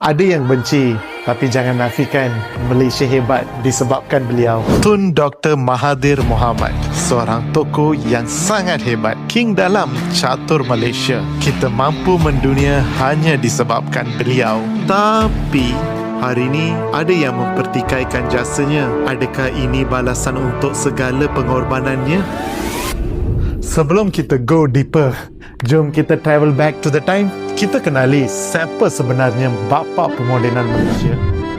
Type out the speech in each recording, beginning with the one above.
Ada yang benci, tapi jangan nafikan Malaysia hebat disebabkan beliau. Tun Dr. Mahathir Mohamad, seorang tokoh yang sangat hebat, king dalam catur Malaysia. Kita mampu mendunia hanya disebabkan beliau. Tapi hari ini ada yang mempertikaikan jasanya. Adakah ini balasan untuk segala pengorbanannya? Sebelum kita go deeper, jom kita travel back to the time. Kita kenali siapa sebenarnya bapa pemodenan Malaysia.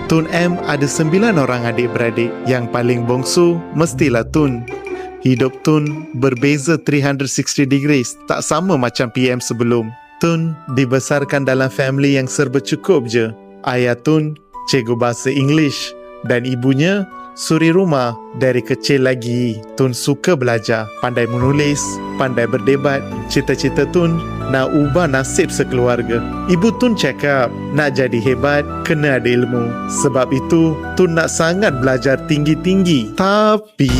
Tun M ada 9 orang adik-beradik. Yang paling bongsu mestilah Tun. Hidup Tun berbeza 360 degrees, tak sama macam PM sebelum. Tun dibesarkan dalam family yang serba cukup je. Ayah Tun cikgu bahasa English dan ibunya suri rumah. Dari kecil lagi, Tun suka belajar, pandai menulis, pandai berdebat. Cita-cita Tun nak ubah nasib sekeluarga. Ibu Tun cakap, nak jadi hebat, kena ada ilmu. Sebab itu, Tun nak sangat belajar tinggi-tinggi. Tapi,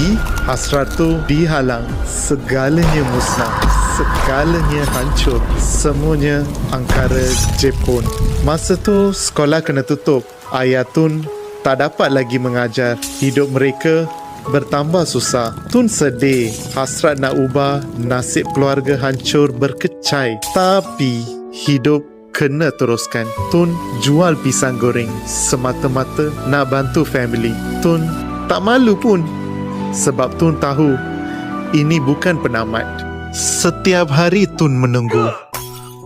hasrat tu dihalang. Segalanya musnah. Segalanya hancur. Semuanya angkara Jepun. Masa tu, sekolah kena tutup. Ayah Tun tak dapat lagi mengajar. Hidup mereka bertambah susah. Tun sedih, hasrat nak ubah, nasib keluarga hancur berkecai. Tapi hidup kena teruskan. Tun jual pisang goreng semata-mata nak bantu family. Tun tak malu pun, sebab Tun tahu ini bukan penamat. Setiap hari Tun menunggu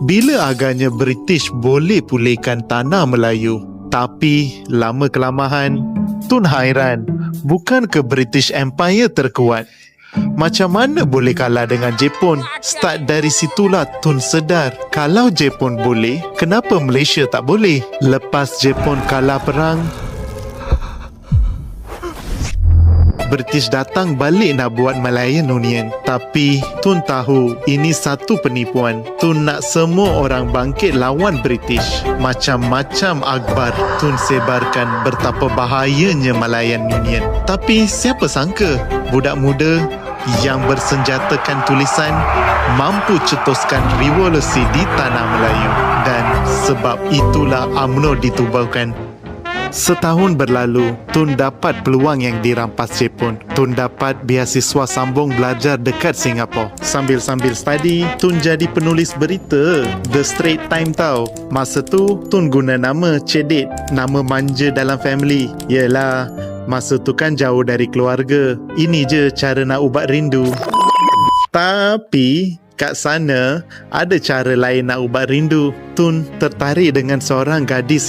bila agaknya British boleh pulihkan tanah Melayu. Tapi lama-kelamaan Tun hairan, bukan ke British Empire terkuat? Macam mana boleh kalah dengan Jepun? Start dari situlah Tun sedar, kalau Jepun boleh, kenapa Malaysia tak boleh? Lepas Jepun kalah perang, British datang balik nak buat Malayan Union. Tapi Tun tahu ini satu penipuan. Tun nak semua orang bangkit lawan British. Macam-macam akhbar Tun sebarkan betapa bahayanya Malayan Union. Tapi siapa sangka budak muda yang bersenjatakan tulisan mampu cetuskan revolusi di tanah Melayu. Dan sebab itulah UMNO ditubuhkan. Setahun berlalu, Tun dapat peluang yang dirampas Jepun. Tun dapat beasiswa sambung belajar dekat Singapura. Sambil-sambil study, Tun jadi penulis berita The Straits Times tau. Masa tu, Tun guna nama Cedit, nama manja dalam family. Yelah, masa tu kan jauh dari keluarga. Ini je cara nak ubat rindu. Tapi kat sana ada cara lain nak ubat rindu. Tun tertarik dengan seorang gadis yang